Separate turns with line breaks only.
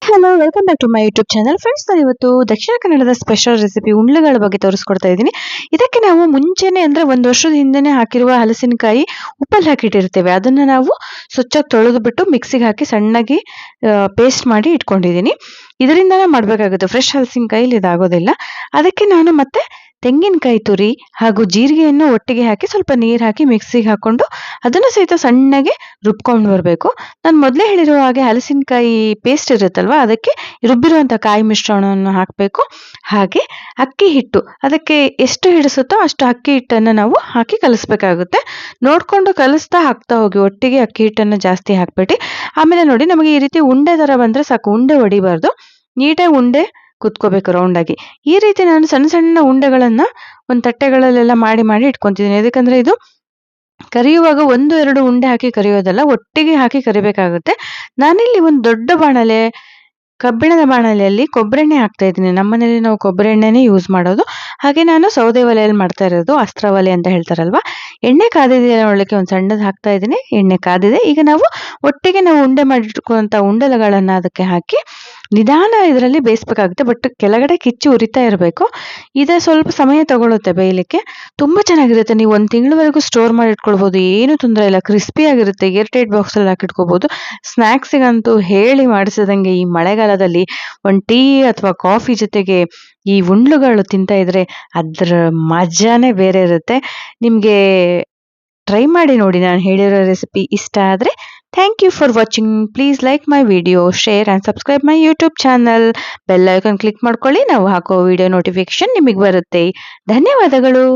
Hello, welcome back to my YouTube channel. Friends, ನಾನು ಇವತ್ತು ದಕ್ಷಿಣ ಕನ್ನಡದ ಸ್ಪೆಷಲ್ ರೆಸಿಪಿ ಉಂಡ್ಲೆಗಳ ಬಗ್ಗೆ ತೋರಿಸ್ಕೊಡ್ತಾ ಇದ್ದೀನಿ. ಇದಕ್ಕೆ ನಾವು ಮುಂಚೆನೆ ಅಂದರೆ ಒಂದು ವರ್ಷದ ಹಿಂದೆನೇ ಹಾಕಿರುವ ಹಲಸಿನಕಾಯಿ ಉಪ್ಪಲ್ಲಿ ಹಾಕಿಟ್ಟಿರ್ತೇವೆ. ಅದನ್ನು ನಾವು ಸ್ವಚ್ಛಾಗಿ ತೊಳೆದು ಬಿಟ್ಟು ಮಿಕ್ಸಿಗೆ ಹಾಕಿ ಸಣ್ಣಗೆ ಪೇಸ್ಟ್ ಮಾಡಿ ಇಟ್ಕೊಂಡಿದ್ದೀನಿ. ಇದರಿಂದನೇ ಮಾಡಬೇಕಾಗುತ್ತೆ. ಫ್ರೆಶ್ ಹಲಸಿನಕಾಯಿಲಿ ಇದಾಗೋದಿಲ್ಲ. ಅದಕ್ಕೆ ನಾನು ಮತ್ತೆ ತೆಂಗಿನಕಾಯಿ ತುರಿ ಹಾಗೂ ಜೀರಿಗೆಯನ್ನು ಒಟ್ಟಿಗೆ ಹಾಕಿ ಸ್ವಲ್ಪ ನೀರು ಹಾಕಿ ಮಿಕ್ಸಿಗೆ ಹಾಕೊಂಡು ಅದನ್ನು ಸಹಿತ ಸಣ್ಣಗೆ ರುಬ್ಕೊಂಡು ಬರಬೇಕು. ನಾನು ಮೊದಲೇ ಹೇಳಿರುವ ಹಾಗೆ ಹಲಸಿನಕಾಯಿ ಪೇಸ್ಟ್ ಇರುತ್ತಲ್ವ, ಅದಕ್ಕೆ ರುಬ್ಬಿರುವಂಥ ಕಾಯಿ ಮಿಶ್ರಣವನ್ನು ಹಾಕಬೇಕು. ಹಾಗೆ ಅಕ್ಕಿ ಹಿಟ್ಟು ಅದಕ್ಕೆ ಎಷ್ಟು ಹಿಡಿಸುತ್ತೋ ಅಷ್ಟು ಅಕ್ಕಿ ಹಿಟ್ಟನ್ನು ನಾವು ಹಾಕಿ ಕಲಿಸ್ಬೇಕಾಗುತ್ತೆ. ನೋಡಿಕೊಂಡು ಕಲಿಸ್ತಾ ಹಾಕ್ತಾ ಹೋಗಿ, ಒಟ್ಟಿಗೆ ಅಕ್ಕಿ ಹಿಟ್ಟನ್ನು ಜಾಸ್ತಿ ಹಾಕ್ಬಿಟ್ಟು ಆಮೇಲೆ ನೋಡಿ, ನಮಗೆ ಈ ರೀತಿ ಉಂಡೆ ಥರ ಬಂದರೆ ಸಾಕು. ಉಂಡೆ ಹೊಡಿಬಾರ್ದು, ನೀಟಾಗಿ ಉಂಡೆ ಕುತ್ಕೋಬೇಕು ರೌಂಡಾಗಿ. ಈ ರೀತಿ ನಾನು ಸಣ್ಣ ಸಣ್ಣ ಉಂಡೆಗಳನ್ನು ಒಂದು ತಟ್ಟೆಗಳಲ್ಲೆಲ್ಲ ಮಾಡಿ ಮಾಡಿ ಇಟ್ಕೊತಿದ್ದೀನಿ. ಯಾಕಂದರೆ ಇದು ಕರಿಯುವಾಗ ಒಂದು ಎರಡು ಉಂಡೆ ಹಾಕಿ ಕರಿಯೋದಲ್ಲ, ಒಟ್ಟಿಗೆ ಹಾಕಿ ಕರಿಬೇಕಾಗುತ್ತೆ. ನಾನಿಲ್ಲಿ ಒಂದು ದೊಡ್ಡ ಬಾಣಲೆ, ಕಬ್ಬಿಣದ ಬಾಣಲೆಯಲ್ಲಿ ಕೊಬ್ಬರಿ ಎಣ್ಣೆ ಹಾಕ್ತಾ ಇದ್ದೀನಿ. ನಮ್ಮನೇಲಿ ನಾವು ಕೊಬ್ಬರಿ ಎಣ್ಣೆನೇ ಯೂಸ್ ಮಾಡೋದು. ಹಾಗೆ ನಾನು ಸೌದೆ ಒಲೆಯಲ್ಲಿ ಮಾಡ್ತಾ ಇರೋದು, ಅಸ್ತ್ರ ಒಲೆ ಅಂತ ಹೇಳ್ತಾರಲ್ವ. ಎಣ್ಣೆ ಕಾದಿದೆ, ಒಳಕ್ಕೆ ಒಂದು ಸಣ್ಣದು ಹಾಕ್ತಾ ಇದ್ದೀನಿ. ಎಣ್ಣೆ ಕಾದಿದೆ. ಈಗ ನಾವು ಒಟ್ಟಿಗೆ ಉಂಡೆ ಮಾಡಿಟ್ಕೊಂತ ಉಂಡೆಗಳನ್ನು ಅದಕ್ಕೆ ಹಾಕಿ ನಿಧಾನ ಇದರಲ್ಲಿ ಬೇಯಿಸ್ಬೇಕಾಗುತ್ತೆ. ಬಟ್ ಕೆಳಗಡೆ ಕಿಚ್ಚು ಉರಿತಾ ಇರಬೇಕು. ಇದೇ ಸ್ವಲ್ಪ ಸಮಯ ತಗೊಳುತ್ತೆ ಬೇಯಲಿಕ್ಕೆ. ತುಂಬ ಚೆನ್ನಾಗಿರುತ್ತೆ. ನೀವು ಒಂದು ತಿಂಗಳವರೆಗೂ ಸ್ಟೋರ್ ಮಾಡಿ ಇಟ್ಕೊಳ್ಬೋದು, ಏನು ತೊಂದರೆ ಇಲ್ಲ. ಕ್ರಿಸ್ಪಿಯಾಗಿರುತ್ತೆ. ಏರ್ ಟೈಟ್ ಬಾಕ್ಸಲ್ಲಿ ಹಾಕಿಟ್ಕೋಬೋದು. ಸ್ನ್ಯಾಕ್ಸಿಗಂತೂ ಹೇಳಿ ಮಾಡಿಸಿದಂಗೆ ಈ ಮಳೆಗಾಲದಲ್ಲಿ ಒಂದು ಟೀ ಅಥವಾ ಕಾಫಿ ಜೊತೆಗೆ ಈ ಉಂಡ್ಲುಗಳು ತಿಂತಾ ಇದ್ರೆ ಅದರ ಮಜಾನೇ ಬೇರೆ ಇರುತ್ತೆ. ನಿಮಗೆ ಟ್ರೈ ಮಾಡಿ ನೋಡಿ. ನಾನು ಹೇಳಿರೋ ರೆಸಿಪಿ ಇಷ್ಟ ಆದರೆ thank you for watching. Please like my video, share and subscribe my YouTube channel. Bell icon click ಮಾಡ್ಕೊಳ್ಳಿ. ನಾವು ಹಾಕೋ ವಿಡಿಯೋ ನೋಟಿಫಿಕೇಶನ್ ನಿಮಗೆ ಬರುತ್ತೆ. ಧನ್ಯವಾದಗಳು.